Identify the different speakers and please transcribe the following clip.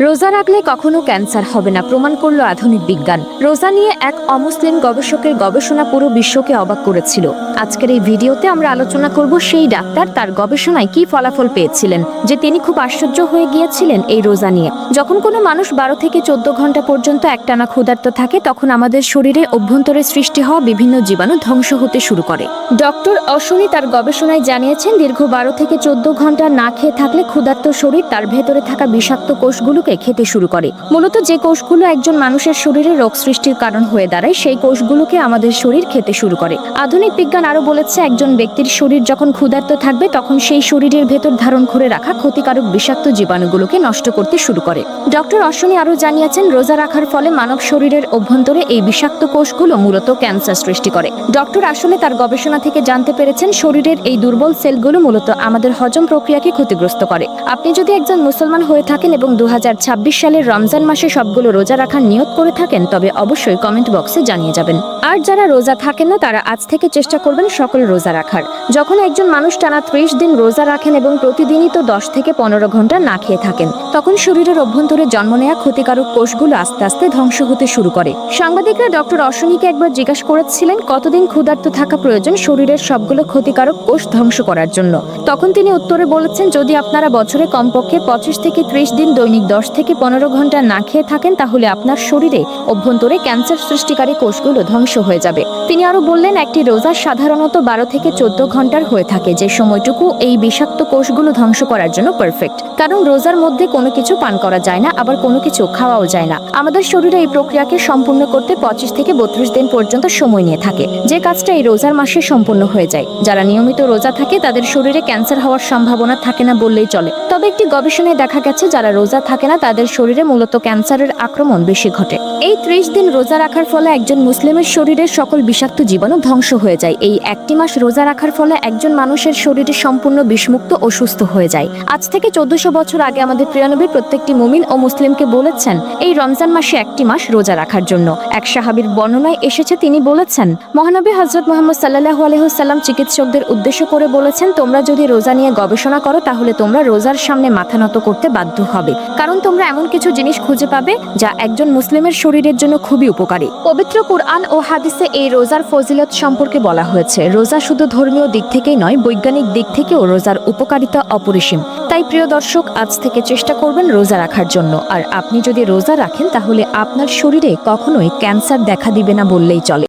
Speaker 1: রোজা রাখলে কখনো ক্যান্সার হবে না, প্রমাণ করল আধুনিক বিজ্ঞান। রোজা নিয়ে এক অমুসলিম গবেষকের গবেষণা পুরো বিশ্বকে অবাক করেছিল। আজকের এই ভিডিওতে আমরা আলোচনা করব সেই ডাক্তার তার গবেষণায় কি ফলাফল পেয়েছিলেন যে তিনি খুব আশ্চর্য হয়ে গিয়েছিলেন এই রোজা নিয়ে। যখন কোনো মানুষ 12 থেকে 14 ঘন্টা পর্যন্ত একটানা ক্ষুধার্ত থাকে তখন আমাদের শরীরে অভ্যন্তরে সৃষ্টি হওয়া বিভিন্ন জীবাণু ধ্বংস হতে শুরু করে। ডক্টর অশ্বনী তার গবেষণায় জানিয়েছেন দীর্ঘ 12 থেকে 14 ঘন্টা না খেয়ে থাকলে ক্ষুধার্ত শরীর তার ভেতরে থাকা বিষাক্ত কোষগুলো খেতে শুরু করে। মূলত যে কোষগুলো একজন মানুষের শরীরে রোগ সৃষ্টির কারণ হয়ে দাঁড়ায় সেই কোষগুলোকে আমাদের শরীর খেতে শুরু করে। আধুনিক বিজ্ঞান আরো বলেছে একজন ব্যক্তির শরীর যখন ক্ষুধার্ত থাকবে তখন সেই শরীরের ভেতর ধারণ করে রাখা ক্ষতিকারক বিষাক্ত জীবাণুগুলোকে নষ্ট করতে শুরু করে। ডক্টর অশ্বনী আরো জানিয়েছেন রোজা রাখার ফলে মানব শরীরের অভ্যন্তরে এই বিষাক্ত কোষগুলো মূলত ক্যান্সার সৃষ্টি করে। ডক্টর আসলে তার গবেষণা থেকে জানতে পেরেছেন শরীরের এই দুর্বল সেলগুলো মূলত আমাদের হজম প্রক্রিয়াকে ক্ষতিগ্রস্ত করে। আপনি যদি একজন মুসলমান হয়ে থাকেন এবং 2026 সালের রমজান মাসে সবগুলো রোজা রাখার নিয়ত করে থাকেন তবে অবশ্যই কমেন্ট বক্সে জানিয়ে যাবেন। আর যারা রোজা থাকেন না তারা আজ থেকে চেষ্টা করবেন সকল রোজা রাখার। যখন একজন মানুষ টানা 30 দিন রোজা রাখেন এবং প্রতিদিনই তো 10 থেকে 15 ঘন্টা না খেয়ে থাকেন তখন শরীরের অভ্যন্তরে জন্ম নেয়া ক্ষতিকারক কোষগুলো আস্তে আস্তে ধ্বংস হতে শুরু করে। সাংবাদিকরা ডক্টর অশ্বনীকে একবার জিজ্ঞাসা করেছিলেন কতদিন ক্ষুধার্ত থাকা প্রয়োজন শরীরের সবগুলো ক্ষতিকারক কোষ ধ্বংস করার জন্য। তখন তিনি উত্তরে বলেছেন যদি আপনারা বছরে কমপক্ষে 25 থেকে 30 দিন দৈনিক 10 থেকে 15 ঘন্টা না খেয়ে থাকেন তাহলে আপনার শরীরে অভ্যন্তরে ক্যান্সার সৃষ্টিকারী কোষগুলো ধ্বংস হয়ে যাবে। তিনি আরো বললেন একটি রোজা সাধারণত 12 থেকে 14 ঘন্টার হয়ে থাকে যে সময়টুকু এই বিষাক্ত কোষগুলো ধ্বংস করার জন্য পারফেক্ট। কারণ রোজার মধ্যে কোনো কিছু পান করা যায় না, আবার কোনো কিছু খাওয়াও যায় না। আমাদের শরীরে এই প্রক্রিয়াকে সম্পূর্ণ করতে 25 থেকে 32 দিন পর্যন্ত সময় নিয়ে থাকে, যে কাজটা এই রোজার মাসে সম্পূর্ণ হয়ে যায়। যারা নিয়মিত রোজা থাকে তাদের শরীরে ক্যান্সার হওয়ার সম্ভাবনা থাকে না বললেই চলে। তবে একটি গবেষণায় দেখা গেছে যারা রোজা থাকে না তাদের শরীরে মূলত ক্যান্সারের আক্রমণ বেশি ঘটে। এই 30 দিন রোজা রাখার ফলে একজন মুসলিমের শরীরের সকল বিষাক্ত জীবাণু ধ্বংস হয়ে যায়। এই একটি মাস রোজা রাখার ফলে একজন মানুষের শরীরে সম্পূর্ণ বিষমুক্ত ও সুস্থ হয়ে যায়। আজ থেকে 1400 বছর আগে আমাদের প্রিয় নবী প্রত্যেকটি মুমিন ও মুসলিমকে বলেছেন এই রমজান মাসে একটি মাস রোজা রাখার জন্য। এক সাহাবীর বর্ণনায় এসেছে তিনি বলেছেন মহানবী হযরত মুহাম্মদ সাল্লাল্লাহু আলাইহি ওয়াসাল্লাম চিকিৎসকদের উদ্দেশ্য করে বলেছেন তোমরা যদি রোজা নিয়ে গবেষণা করো তাহলে তোমরা রোজার সামনে মাথা নত করতে বাধ্য হবে, কারণ তোমরা এমন কিছু জিনিস খুঁজে পাবে যা একজন মুসলিমের শরীরের জন্য খুবই উপকারী। পবিত্র কুরআন ও হাদিসে এই রোজার ফজিলত সম্পর্কে বলা হয়েছে। রোজা শুধু ধর্মীয় দিক থেকেই নয় বৈজ্ঞানিক দিক থেকেও রোজার উপকারিতা অপরিসীম। তাই প্রিয় দর্শক আজ থেকে চেষ্টা করবেন রোজা রাখার জন্য। আর আপনি যদি রোজা রাখেন তাহলে আপনার শরীরে কখনোই ক্যান্সার দেখা দিবে না বললেই চলে।